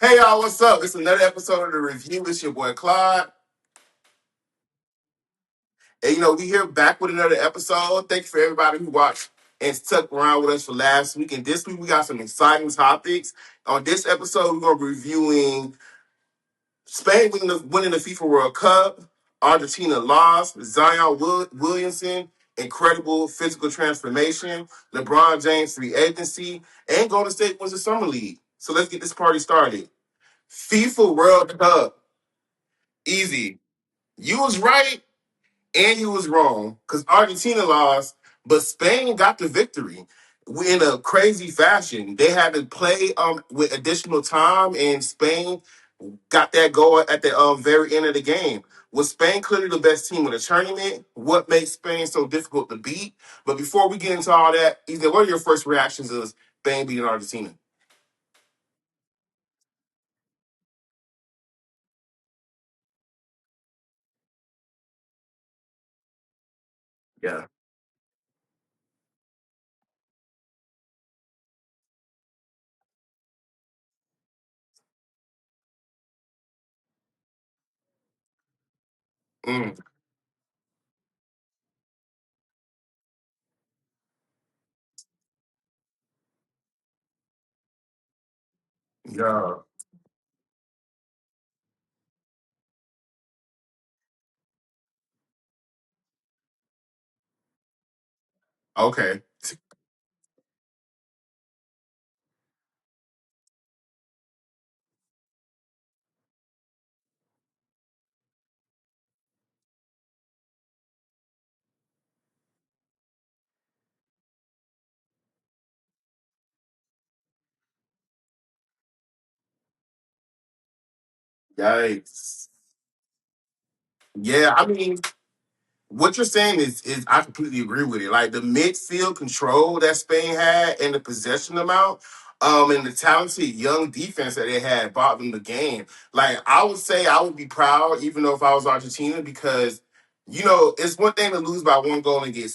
Hey y'all, what's up? It's another episode of the review. It's your boy Claude. And we here back with another episode. Thank you for everybody who watched and stuck around with us for last week. And this week we got some exciting topics. On this episode, we're gonna be reviewing Spain winning the FIFA World Cup, Argentina lost, Zion Williamson, incredible physical transformation, LeBron James free agency, and Golden State wins the Summer League. So let's get this party started. FIFA World Cup. Easy. You was right and you was wrong because Argentina lost, but Spain got the victory in a crazy fashion. They had to play with additional time, and Spain got that goal at the very end of the game. Was Spain clearly the best team in the tournament? What makes Spain so difficult to beat? But before we get into all that, Ethan, what are your first reactions of Spain beating Argentina? Yeah. Mm, yeah. Okay. Yikes. Yeah, I mean, what you're saying is I completely agree with it. Like the midfield control that Spain had and the possession amount, and the talented young defense that they had bought them the game. Like I would say I would be proud, even though if I was Argentina, because it's one thing to lose by one goal and get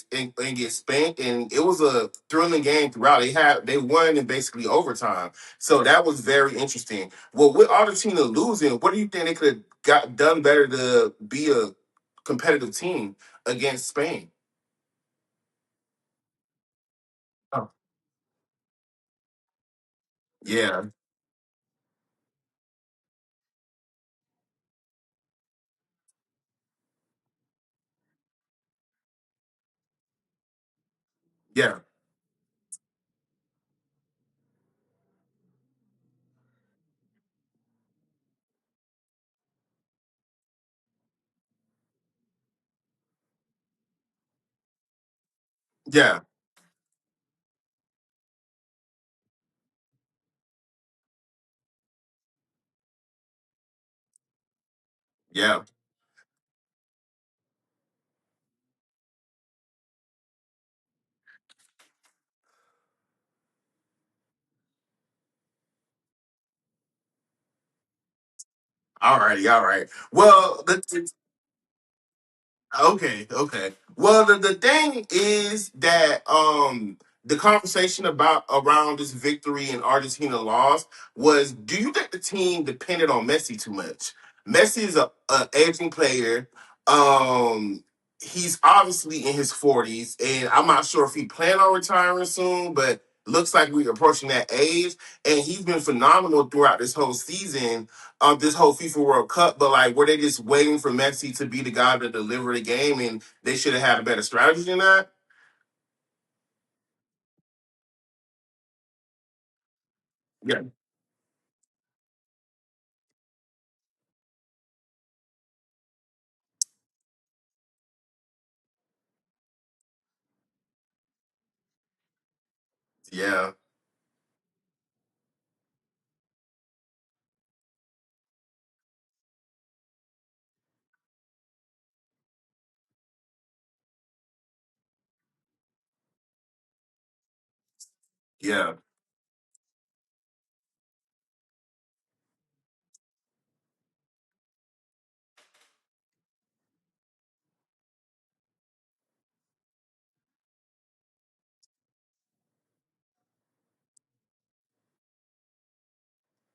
spanked, and it was a thrilling game throughout. They won in basically overtime, so that was very interesting. Well, with Argentina losing, what do you think they could have got done better to be a competitive team against Spain? Oh, yeah, yeah, yeah, yeah. All righty, all right. Well, okay, okay. Well, the thing is that the conversation about around this victory and Argentina loss was, do you think the team depended on Messi too much? Messi is a aging player. He's obviously in his 40s, and I'm not sure if he plan on retiring soon, but looks like we're approaching that age. And he's been phenomenal throughout this whole season, this whole FIFA World Cup, but like, were they just waiting for Messi to be the guy to deliver the game, and they should have had a better strategy than that? Yeah, yeah, yeah,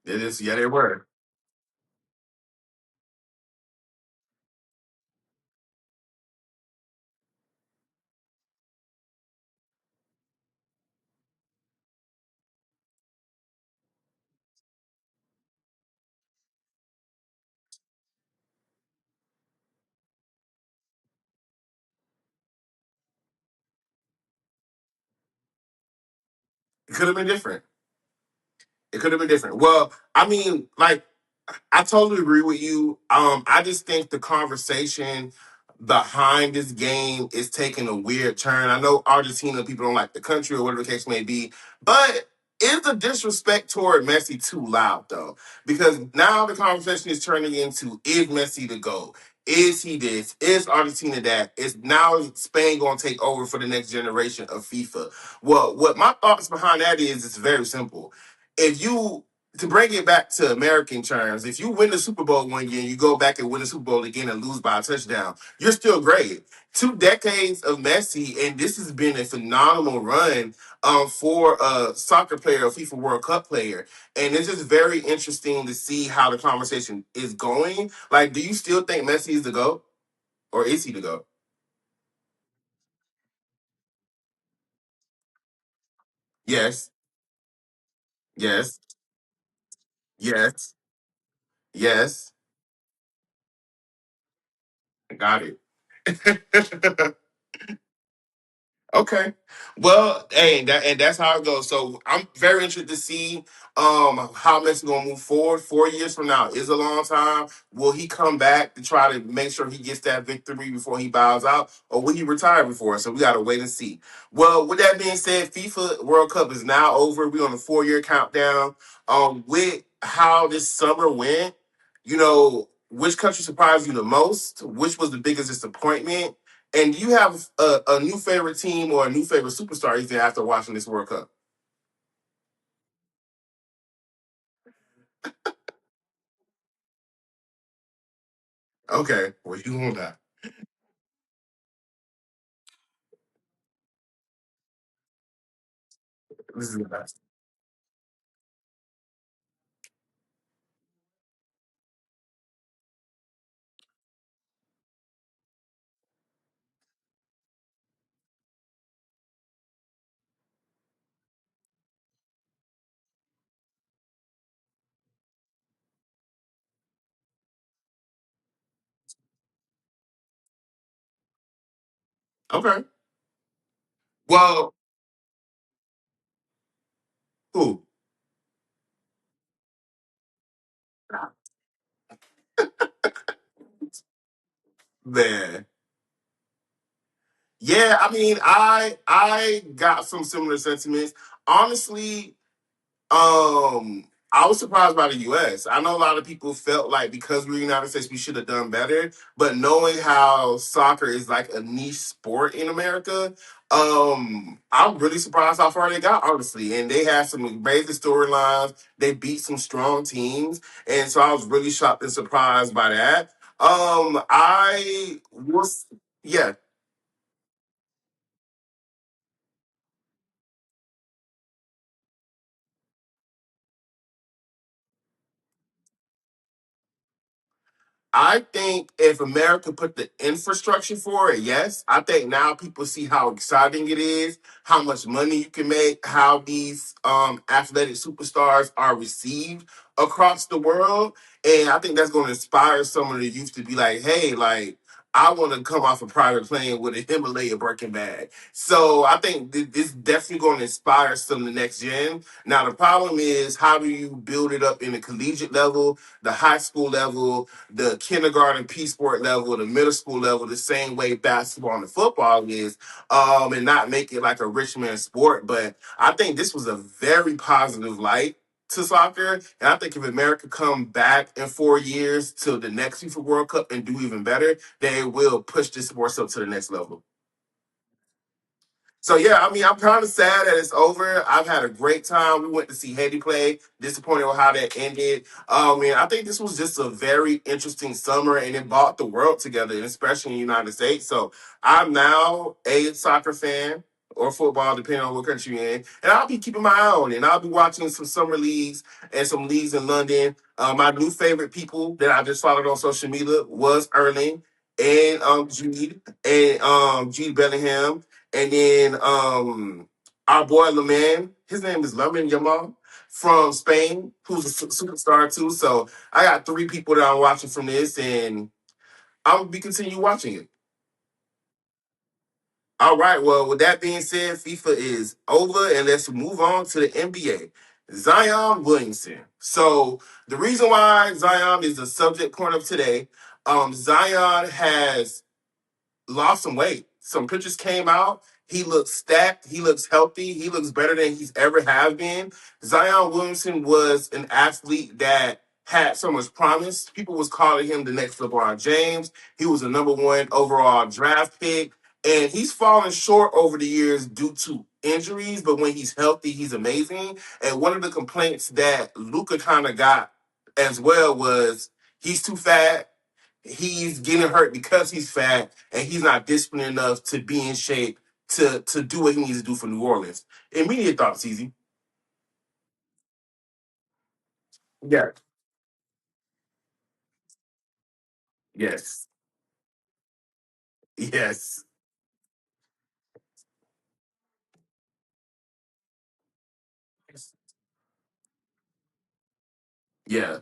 It is, yeah, they were. It could have been different. It could have been different. Well, I mean, like I totally agree with you. I just think the conversation behind this game is taking a weird turn. I know Argentina people don't like the country or whatever the case may be, but is the disrespect toward Messi too loud though? Because now the conversation is turning into is Messi the GOAT? Is he this? Is Argentina that? Is now Spain going to take over for the next generation of FIFA? Well, what my thoughts behind that is, it's very simple. If you to bring it back to American terms, if you win the Super Bowl one year and you go back and win the Super Bowl again and lose by a touchdown, you're still great. 2 decades of Messi, and this has been a phenomenal run for a soccer player, a FIFA World Cup player. And it's just very interesting to see how the conversation is going. Like, do you still think Messi is the GOAT? Or is he the GOAT? Yes, yes, yes, yes. I got it. Okay. Well, hey, and that's how it goes. So I'm very interested to see how Messi gonna move forward. 4 years from now is a long time. Will he come back to try to make sure he gets that victory before he bows out, or will he retire before? So we gotta wait and see. Well, with that being said, FIFA World Cup is now over. We're on the 4 year countdown. With how this summer went, which country surprised you the most? Which was the biggest disappointment? And do you have a new favorite team or a new favorite superstar even after watching this World Cup? Okay, well you on that. This is the best. Okay. Well, who? Man. Yeah, I mean, I got some similar sentiments. Honestly, I was surprised by the U.S. I know a lot of people felt like because we're the United States, we should have done better. But knowing how soccer is like a niche sport in America, I'm really surprised how far they got, honestly. And they had some amazing storylines. They beat some strong teams, and so I was really shocked and surprised by that. I was, yeah. I think if America put the infrastructure for it, yes. I think now people see how exciting it is, how much money you can make, how these athletic superstars are received across the world. And I think that's going to inspire some of the youth to be like, hey, like, I want to come off a private plane with a Himalaya Birkin bag. So I think this definitely going to inspire some of the next gen. Now, the problem is, how do you build it up in the collegiate level, the high school level, the kindergarten P sport level, the middle school level, the same way basketball and football is, and not make it like a rich man sport. But I think this was a very positive light to soccer, and I think if America come back in 4 years to the next FIFA World Cup and do even better, they will push this sport up to the next level. So yeah, I mean, I'm kind of sad that it's over. I've had a great time. We went to see Haiti play. Disappointed with how that ended. And I think this was just a very interesting summer, and it brought the world together, and especially in the United States. So I'm now a soccer fan. or football, depending on what country you're in. And I'll be keeping my eye on it. And I'll be watching some summer leagues and some leagues in London. My new favorite people that I just followed on social media was Erling and Jude Bellingham. And then our boy Laman, his name is Lamin Yamal from Spain, who's a superstar too. So I got three people that I'm watching from this, and I'll be continue watching it. All right. Well, with that being said, FIFA is over, and let's move on to the NBA. Zion Williamson. So the reason why Zion is the subject point of today, Zion has lost some weight. Some pictures came out. He looks stacked. He looks healthy. He looks better than he's ever have been. Zion Williamson was an athlete that had so much promise. People was calling him the next LeBron James. He was a number one overall draft pick. And he's fallen short over the years due to injuries, but when he's healthy, he's amazing. And one of the complaints that Luca kind of got as well was he's too fat, he's getting hurt because he's fat, and he's not disciplined enough to be in shape to do what he needs to do for New Orleans. Immediate thoughts, easy. Yeah. Yes. Yes. Yeah.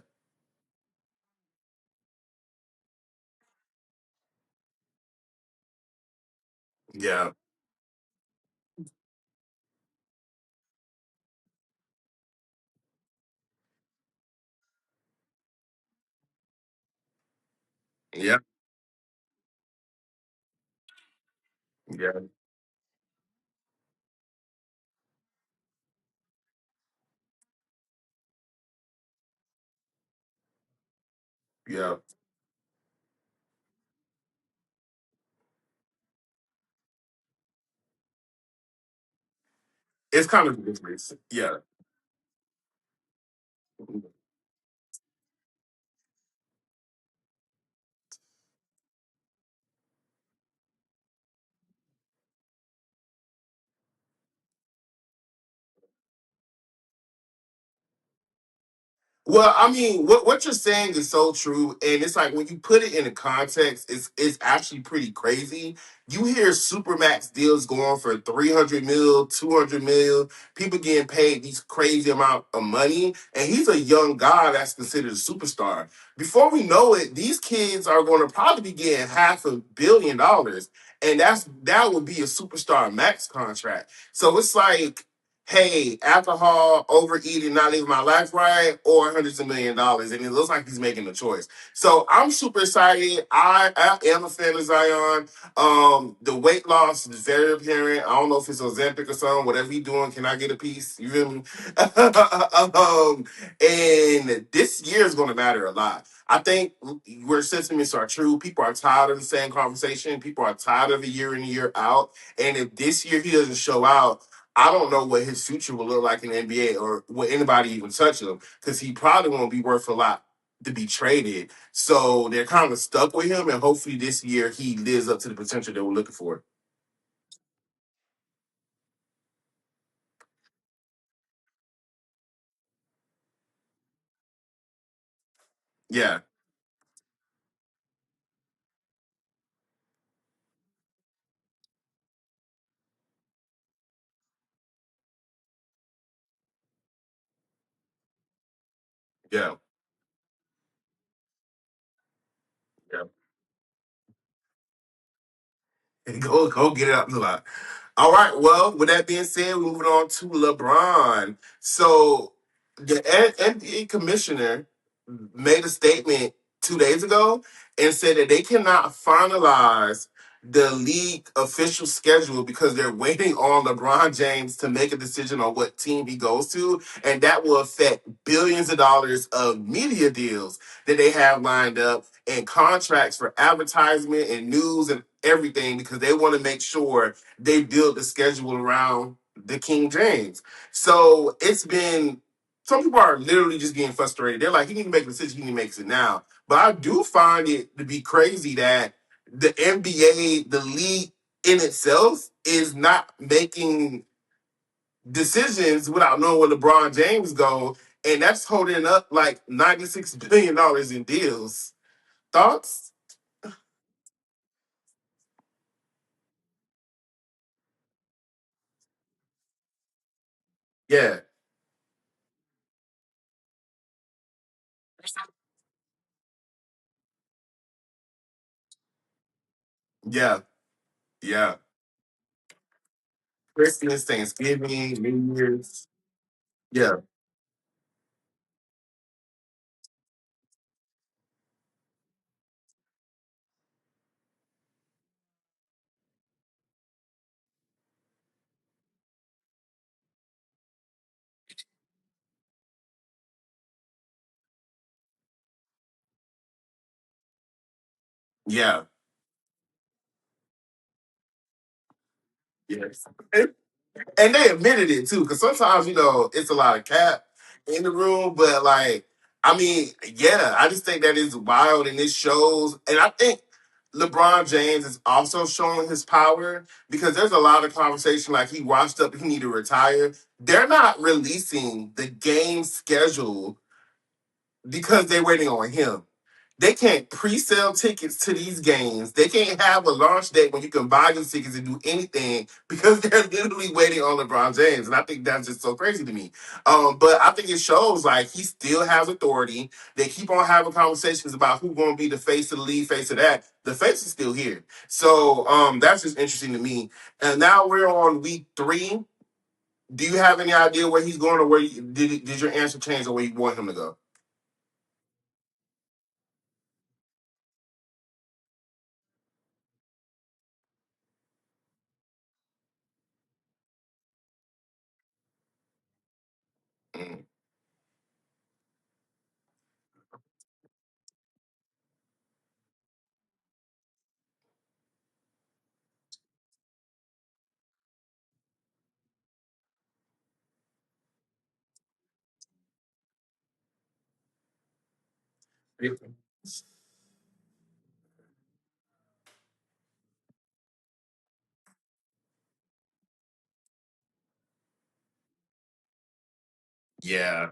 Yeah. Yeah. Yeah. Yeah. It's kind of ridiculous. Yeah. Well, I mean, what you're saying is so true, and it's like when you put it in a context, it's actually pretty crazy. You hear supermax deals going for 300 mil, 200 mil, people getting paid these crazy amount of money, and he's a young guy that's considered a superstar. Before we know it, these kids are going to probably be getting $500 million, and that would be a superstar max contract. So it's like, hey, alcohol, overeating, not living my life right, or hundreds of $1 million. And it looks like he's making a choice. So I'm super excited. I am a fan of Zion. The weight loss is very apparent. I don't know if it's Ozempic or something. Whatever he's doing, can I get a piece? You feel me? And this year is going to matter a lot. I think where sentiments are true, people are tired of the same conversation. People are tired of it year in and year out. And if this year he doesn't show out, I don't know what his future will look like in the NBA or will anybody even touch him because he probably won't be worth a lot to be traded. So they're kind of stuck with him, and hopefully this year he lives up to the potential that we're looking for. Yeah, yeah, yeah. Go get it out the lot. All right. Well, with that being said, we're moving on to LeBron. So the NBA commissioner made a statement 2 days ago and said that they cannot finalize the league official schedule because they're waiting on LeBron James to make a decision on what team he goes to, and that will affect billions of dollars of media deals that they have lined up and contracts for advertisement and news and everything because they want to make sure they build the schedule around the King James. So it's been some people are literally just getting frustrated. They're like, he need to make a decision, he makes it now. But I do find it to be crazy that the NBA, the league in itself is not making decisions without knowing where LeBron James go, and that's holding up like $96 billion in deals. Thoughts? Yeah, yeah, yeah. Christmas, Thanksgiving, New Year's. Yeah, yeah, yes. And they admitted it too, because sometimes it's a lot of cap in the room, but like, I mean, yeah, I just think that is wild, and it shows. And I think LeBron James is also showing his power because there's a lot of conversation like he washed up, he need to retire. They're not releasing the game schedule because they're waiting on him. They can't pre-sell tickets to these games. They can't have a launch date when you can buy these tickets and do anything because they're literally waiting on LeBron James. And I think that's just so crazy to me. But I think it shows like he still has authority. They keep on having conversations about who's going to be the face of the league, face of that. The face is still here. So that's just interesting to me. And now we're on week 3. Do you have any idea where he's going, or did your answer change or where you want him to go? Mm. Yeah.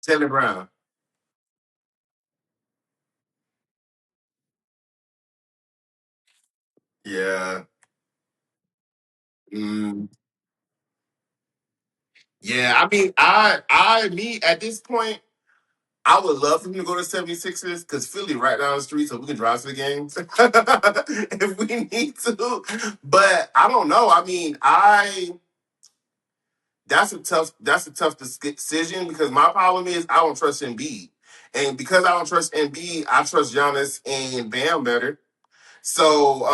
Taylor Brown. Yeah. Mm, yeah. I mean, me at this point, I would love for him to go to 76ers because Philly right down the street, so we can drive to the games if we need to. But I don't know. I mean, that's a tough decision because my problem is I don't trust Embiid, and because I don't trust Embiid, I trust Giannis and Bam better. So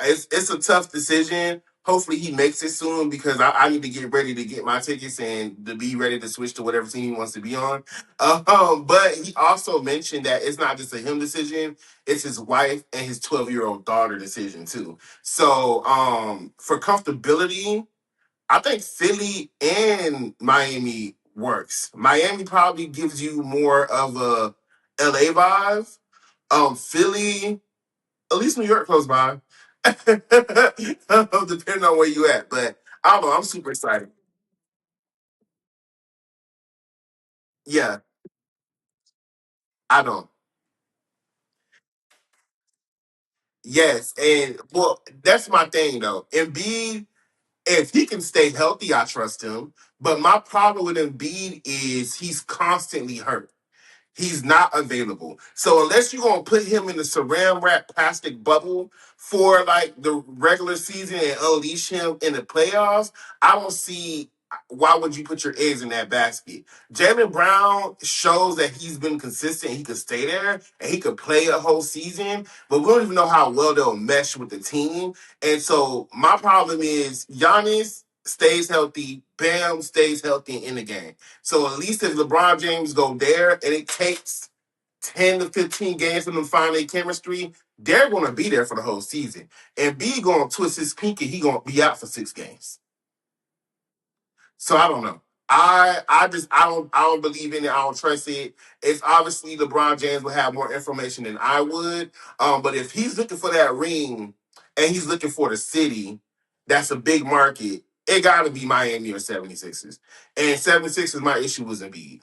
it's a tough decision. Hopefully he makes it soon because I need to get ready to get my tickets and to be ready to switch to whatever team he wants to be on. But he also mentioned that it's not just a him decision; it's his wife and his 12-year-old daughter decision too. So for comfortability, I think Philly and Miami works. Miami probably gives you more of a LA vibe. Philly, at least New York close by. Depending on where you at, but I don't know. I'm super excited. Yeah, I don't. Yes, and well, that's my thing though. Embiid, if he can stay healthy, I trust him. But my problem with Embiid is he's constantly hurt. He's not available. So unless you're gonna put him in the saran wrap plastic bubble for like the regular season and unleash him in the playoffs, I don't see why would you put your eggs in that basket. Jalen Brown shows that he's been consistent. He could stay there and he could play a whole season, but we don't even know how well they'll mesh with the team. And so my problem is Giannis stays healthy, Bam stays healthy in the game. So at least if LeBron James go there and it takes 10 to 15 games for them to find their chemistry, they're going to be there for the whole season. And B going to twist his pinky, he going to be out for 6 games. So I don't know. I don't believe in it. I don't trust it. It's obviously LeBron James will have more information than I would. But if he's looking for that ring and he's looking for the city, that's a big market. It got to be Miami or 76ers. And 76ers, my issue was Embiid.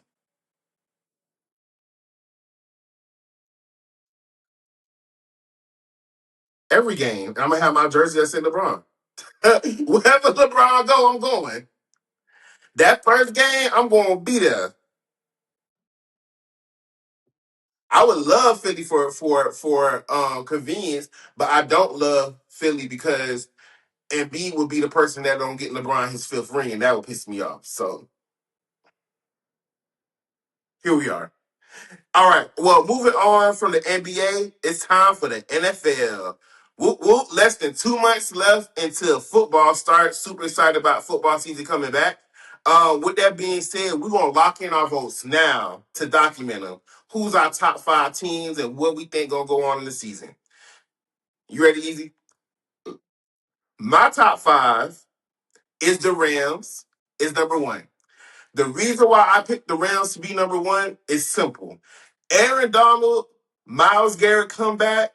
Every game, and I'm gonna have my jersey that said LeBron. Wherever LeBron go, I'm going. That first game, I'm gonna be there. I would love Philly for convenience, but I don't love Philly because Embiid would be the person that don't get LeBron his fifth ring, and that would piss me off. So here we are. All right. Well, moving on from the NBA, it's time for the NFL. Whoop, whoop, less than 2 months left until football starts. Super excited about football season coming back. With that being said, we're going to lock in our votes now to document them. Who's our top 5 teams and what we think going to go on in the season. You ready, Easy? My top 5 is the Rams, is number 1. The reason why I picked the Rams to be number 1 is simple. Aaron Donald, Myles Garrett come back,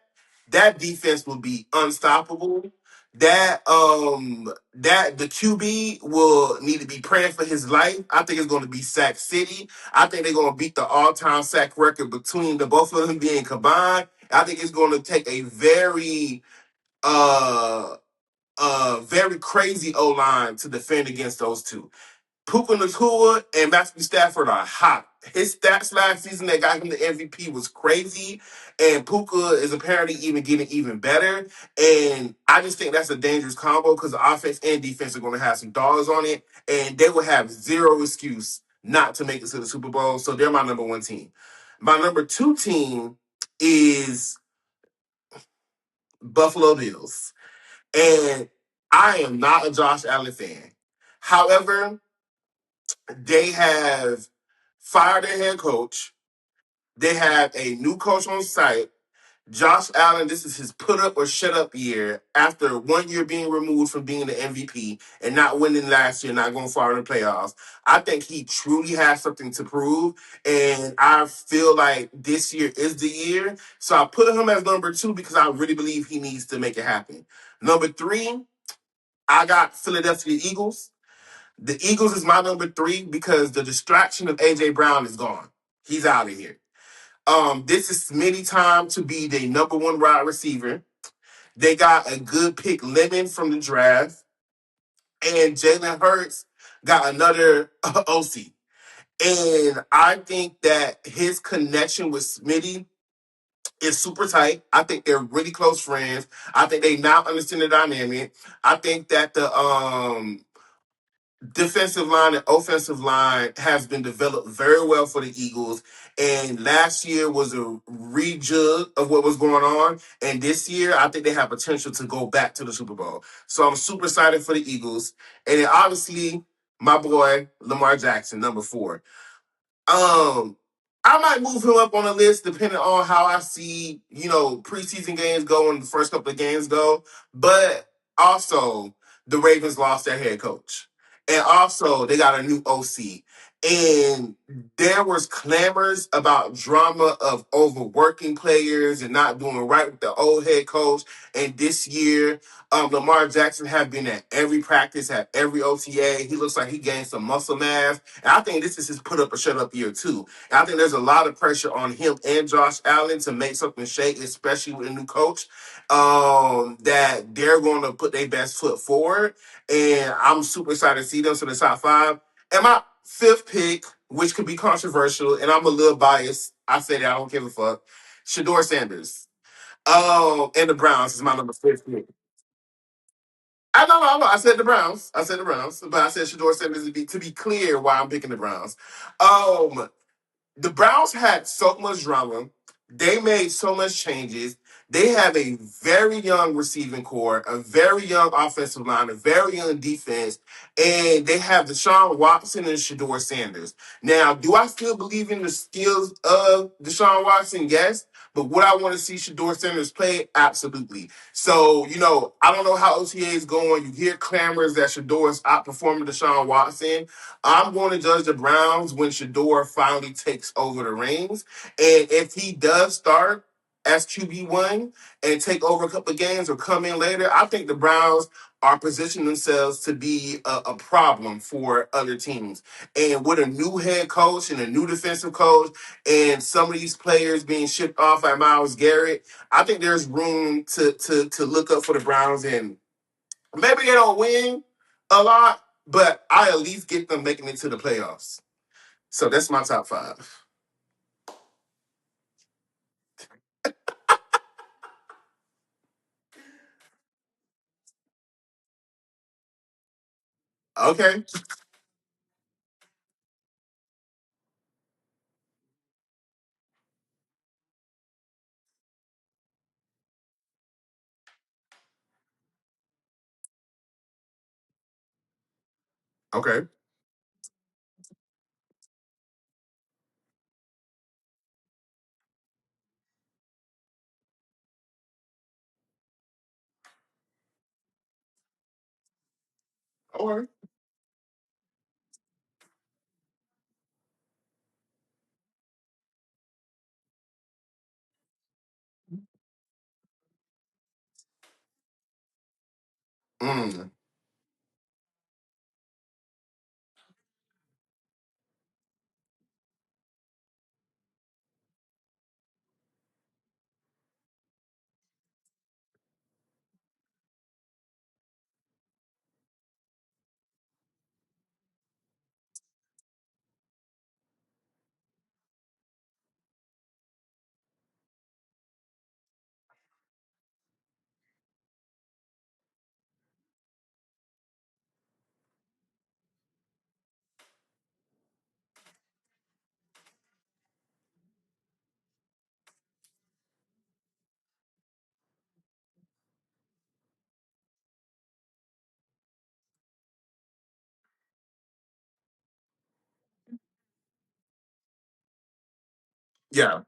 that defense will be unstoppable. That the QB will need to be praying for his life. I think it's going to be Sack City. I think they're going to beat the all-time sack record between the both of them being combined. I think it's going to take a uh very crazy O line to defend against those two. Puka Nacua and Matthew Stafford are hot. His stats last season that got him the MVP was crazy, and Puka is apparently even getting even better. And I just think that's a dangerous combo because the offense and defense are going to have some dollars on it, and they will have zero excuse not to make it to the Super Bowl. So they're my number 1 team. My number 2 team is Buffalo Bills, and I am not a Josh Allen fan. However, they have fired their head coach. They have a new coach on site. Josh Allen, this is his put up or shut up year after 1 year being removed from being the MVP and not winning last year, not going far in the playoffs. I think he truly has something to prove, and I feel like this year is the year. So I put him as number 2 because I really believe he needs to make it happen. Number 3, I got Philadelphia Eagles. The Eagles is my number 3 because the distraction of AJ Brown is gone. He's out of here. This is Smitty time to be the number 1 wide receiver. They got a good pick, Lemon from the draft, and Jalen Hurts got another OC. And I think that his connection with Smitty is super tight. I think they're really close friends. I think they now understand the dynamic. I think that the defensive line and offensive line has been developed very well for the Eagles. And last year was a rejig of what was going on. And this year, I think they have potential to go back to the Super Bowl. So I'm super excited for the Eagles. And then obviously, my boy, Lamar Jackson, number 4. Um, I might move him up on the list depending on how I see, preseason games go and the first couple of games go. But also, the Ravens lost their head coach. And also, they got a new OC. And there was clamors about drama of overworking players and not doing right with the old head coach. And this year, Lamar Jackson has been at every practice, at every OTA. He looks like he gained some muscle mass. And I think this is his put up or shut up year too. And I think there's a lot of pressure on him and Josh Allen to make something shake, especially with a new coach. That they're going to put their best foot forward. And I'm super excited to see them to the top 5. And my 5th pick, which could be controversial, and I'm a little biased. I say that I don't give a fuck. Shador Sanders. And the Browns is my number 5th pick. No. I said the Browns. But I said Shador Sanders to be clear why I'm picking the Browns. The Browns had so much drama. They made so much changes. They have a very young receiving core, a very young offensive line, a very young defense, and they have Deshaun Watson and Shador Sanders. Now, do I still believe in the skills of Deshaun Watson? Yes. But would I want to see Shador Sanders play? Absolutely. So, I don't know how OTA is going. You hear clamors that Shador is outperforming Deshaun Watson. I'm going to judge the Browns when Shador finally takes over the reins. And if he does start as QB1 and take over a couple of games or come in later, I think the Browns are positioning themselves to be a problem for other teams. And with a new head coach and a new defensive coach and some of these players being shipped off like Myles Garrett, I think there's room to look up for the Browns. And maybe they don't win a lot, but I at least get them making it to the playoffs. So that's my top five. Okay. Okay. All right. Mm. Yeah.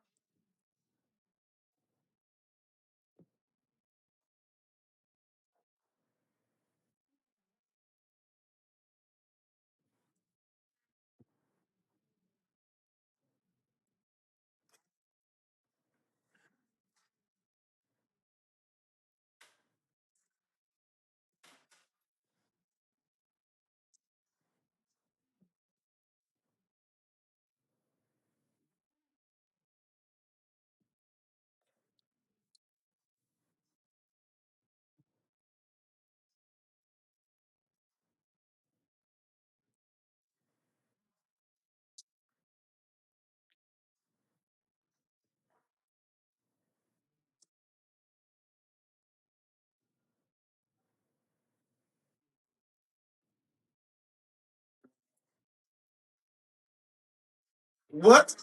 What?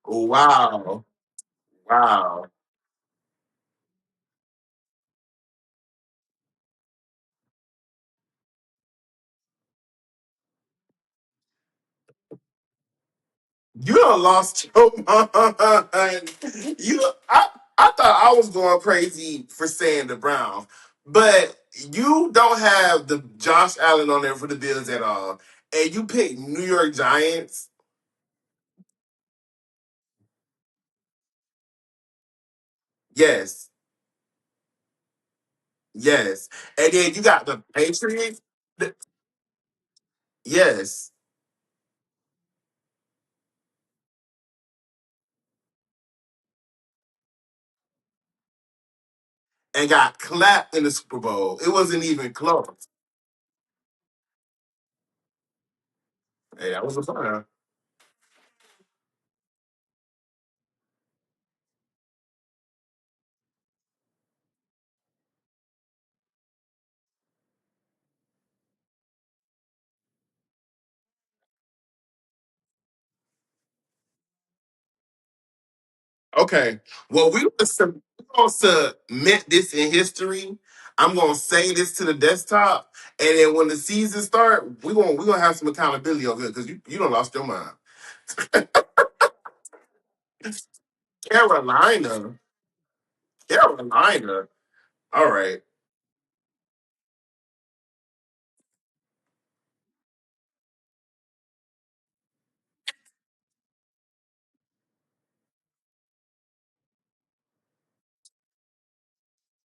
Wow. Wow. You done lost your mind. I thought I was going crazy for saying the Browns, but you don't have the Josh Allen on there for the Bills at all, and you pick New York Giants. Yes, yes, and then you got the Patriots. Yes, and got clapped in the Super Bowl. It wasn't even close. Hey, that was a fun. Okay. Well, we gonna submit this in history. I'm gonna say this to the desktop, and then when the season start, we gonna have some accountability over here because you don't lost your mind. Carolina, Carolina. All right.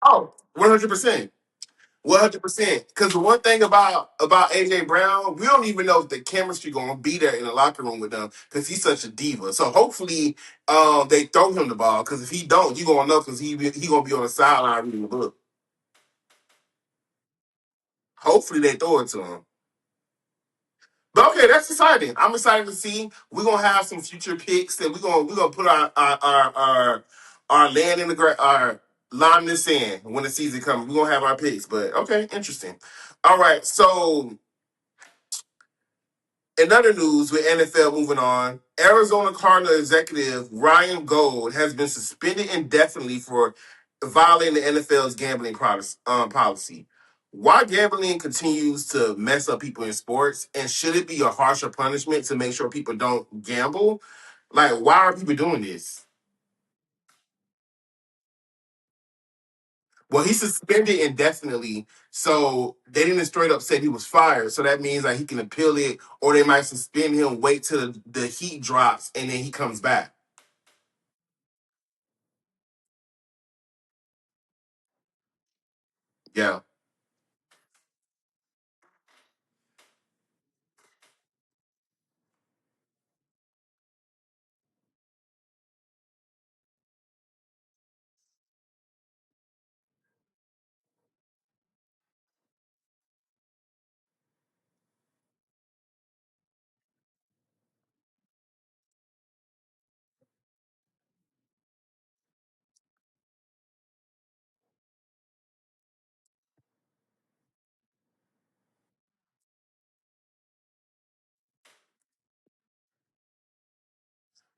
Oh, 100%. 100%. Because the one thing about AJ Brown, we don't even know if the chemistry gonna be there in the locker room with them because he's such a diva. So hopefully, they throw him the ball. Because if he don't, you gonna know because he gonna be on the sideline reading the book. Hopefully, they throw it to him. But okay, that's exciting. I'm excited to see. We're gonna have some future picks, and we're gonna put our land in our line in the sand when the season comes. We're gonna have our picks. But okay, interesting. All right, so in other news with NFL moving on, Arizona Cardinal executive Ryan Gold has been suspended indefinitely for violating the NFL's gambling policy. Why gambling continues to mess up people in sports, and should it be a harsher punishment to make sure people don't gamble? Like, why are people doing this? Well, he's suspended indefinitely, so they didn't straight up say he was fired. So that means like he can appeal it, or they might suspend him, wait till the heat drops, and then he comes back. Yeah.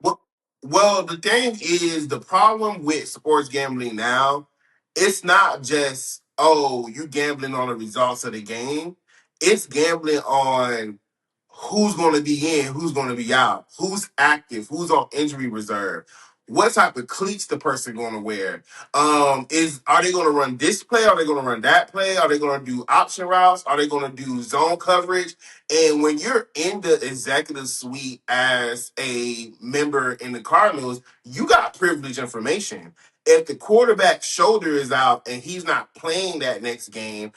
Well, well, the thing is, the problem with sports gambling now, it's not just, oh, you gambling on the results of the game. It's gambling on who's going to be in, who's going to be out, who's active, who's on injury reserve, what type of cleats the person going to wear. Is Are they going to run this play? Are they going to run that play? Are they going to do option routes? Are they going to do zone coverage? And when you're in the executive suite as a member in the Cardinals, you got privileged information. If the quarterback's shoulder is out and he's not playing that next game,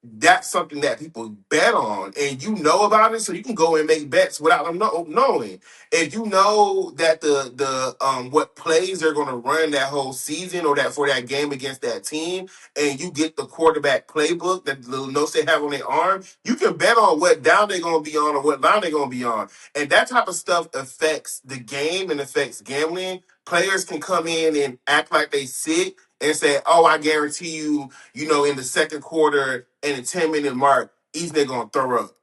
that's something that people bet on, and you know about it, so you can go and make bets without them knowing. If you know that the what plays they're going to run that whole season or that for that game against that team, and you get the quarterback playbook that the little notes they have on their arm, you can bet on what down they're going to be on or what line they're going to be on, and that type of stuff affects the game and affects gambling. Players can come in and act like they sick and say, "Oh, I guarantee you, in the second quarter and the 10-minute mark, he's gonna throw up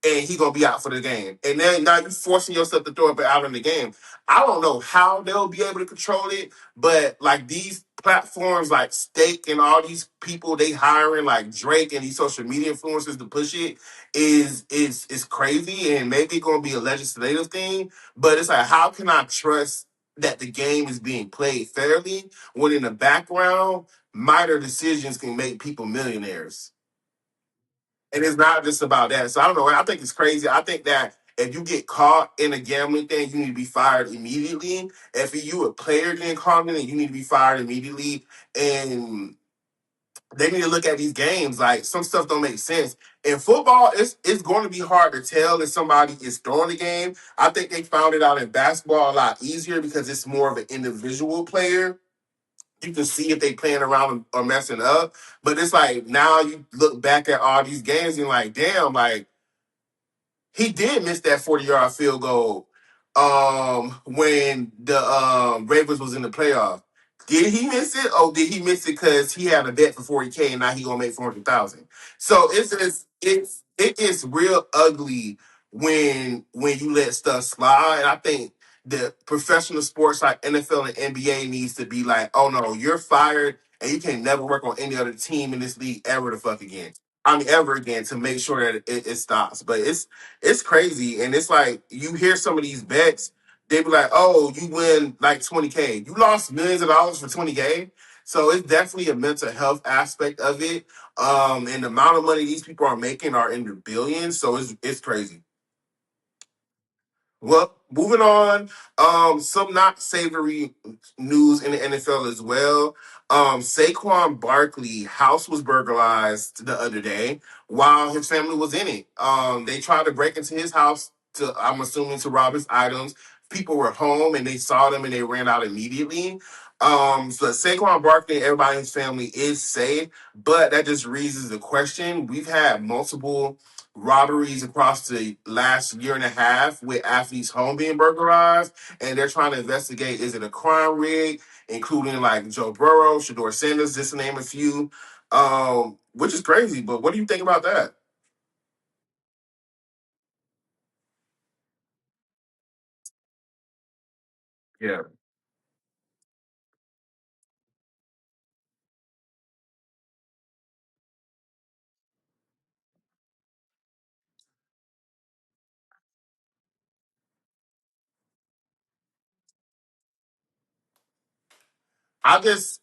and he gonna be out for the game." And then now you forcing yourself to throw up out in the game. I don't know how they'll be able to control it, but like these platforms like Stake and all these people they hiring like Drake and these social media influencers to push it is crazy, and maybe it's gonna be a legislative thing. But it's like, how can I trust that the game is being played fairly when in the background minor decisions can make people millionaires? And it's not just about that. So I don't know. I think it's crazy. I think that if you get caught in a gambling thing, you need to be fired immediately. If you a player getting caught in it, you need to be fired immediately. And they need to look at these games. Like, some stuff don't make sense. In football, it's going to be hard to tell if somebody is throwing the game. I think they found it out in basketball a lot easier because it's more of an individual player. You can see if they playing around or messing up. But it's like now you look back at all these games and you're like, damn, like he did miss that 40-yard field goal when the Ravens was in the playoff. Did he miss it? Or did he miss it because he had a bet for 40K and now he gonna make 400,000? So it is real ugly when you let stuff slide. And I think the professional sports like NFL and NBA needs to be like, oh no, you're fired and you can never work on any other team in this league ever the fuck again. I mean, ever again to make sure that it stops. But it's crazy, and it's like you hear some of these bets. They be like, "Oh, you win like 20K. You lost millions of dollars for 20K." So it's definitely a mental health aspect of it. And the amount of money these people are making are in the billions. So it's crazy. Well, moving on. Some not savory news in the NFL as well. Saquon Barkley house was burglarized the other day while his family was in it. They tried to break into his house to, I'm assuming, to rob his items. People were home and they saw them and they ran out immediately. So Saquon Barkley and everybody in his family is safe, but that just raises the question. We've had multiple robberies across the last year and a half with athletes' home being burglarized, and they're trying to investigate, is it a crime rig, including like Joe Burrow, Shador Sanders, just to name a few, which is crazy. But what do you think about that? Yeah,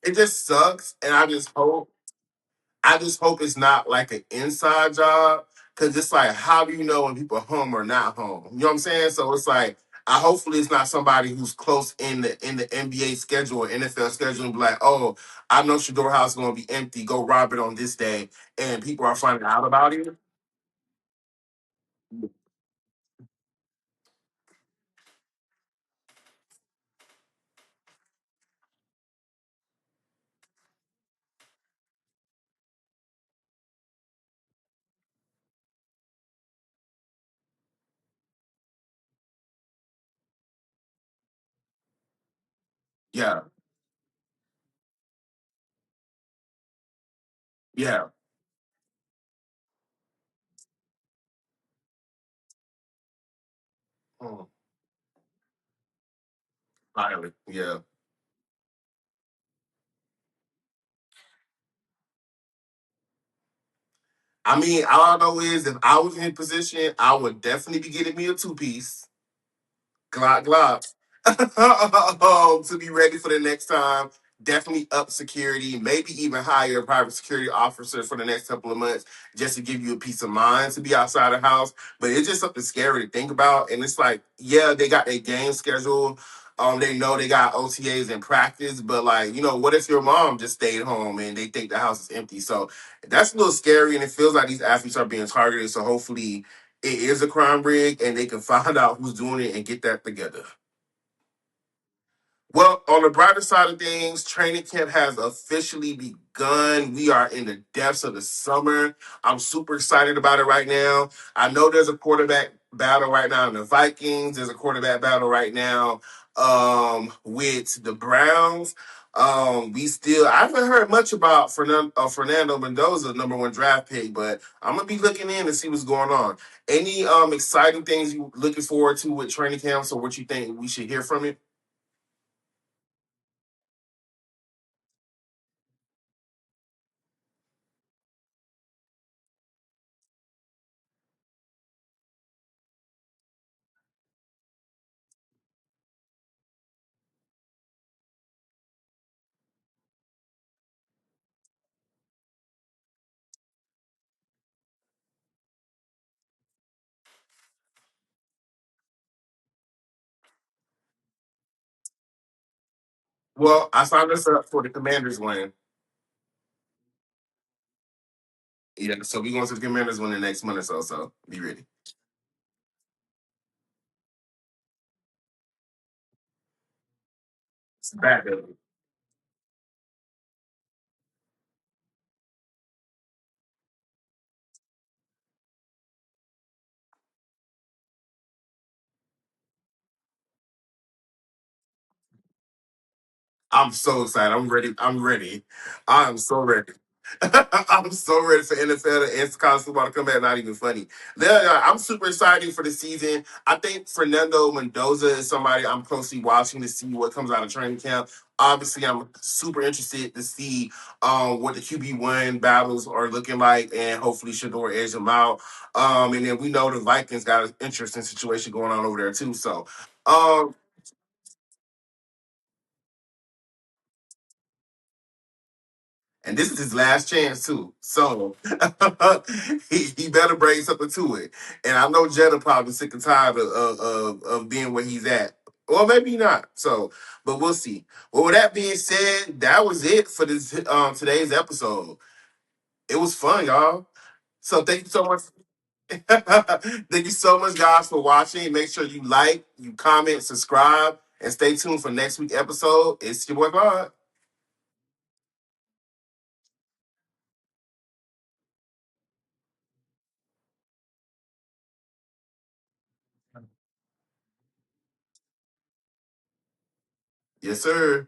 it just sucks, and I just hope it's not like an inside job because it's like, how do you know when people are home or not home? You know what I'm saying? So it's like, I hopefully it's not somebody who's close in the NBA schedule or NFL schedule and be like, oh, I know Shador House is going to be empty. Go rob it on this day, and people are finding out about it. Yeah, yeah, mm, finally, yeah. I mean, all I know is if I was in his position, I would definitely be getting me a two piece. Glock Glock. To be ready for the next time. Definitely up security, maybe even hire a private security officer for the next couple of months just to give you a peace of mind to be outside the house. But it's just something scary to think about. And it's like, yeah, they got a game schedule. They know they got OTAs in practice, but like, what if your mom just stayed home and they think the house is empty? So that's a little scary, and it feels like these athletes are being targeted. So hopefully it is a crime rig and they can find out who's doing it and get that together. Well, on the brighter side of things, training camp has officially begun. We are in the depths of the summer. I'm super excited about it right now. I know there's a quarterback battle right now in the Vikings. There's a quarterback battle right now with the Browns. I haven't heard much about Fernando Mendoza, number one draft pick, but I'm gonna be looking in to see what's going on. Any exciting things you looking forward to with training camps, or what you think we should hear from it? Well, I signed us up for the Commanders win. Yeah, so we going to the Commanders win the next month or so. So be ready. It's bad, baby. I'm so excited. I'm ready. I'm ready. I'm so ready. I'm so ready for NFL and college football to come back. Not even funny. I'm super excited for the season. I think Fernando Mendoza is somebody I'm closely watching to see what comes out of training camp. Obviously, I'm super interested to see what the QB1 battles are looking like, and hopefully Shador edge them out. And then we know the Vikings got an interesting situation going on over there too. So, um, and this is his last chance too. So he better bring something to it. And I know Jetta probably sick and tired of being where he's at. Or maybe not. So, but we'll see. Well, with that being said, that was it for this today's episode. It was fun, y'all. So thank you so much. Thank you so much, guys, for watching. Make sure you like, you comment, subscribe, and stay tuned for next week's episode. It's your boy Claude. Yes, sir.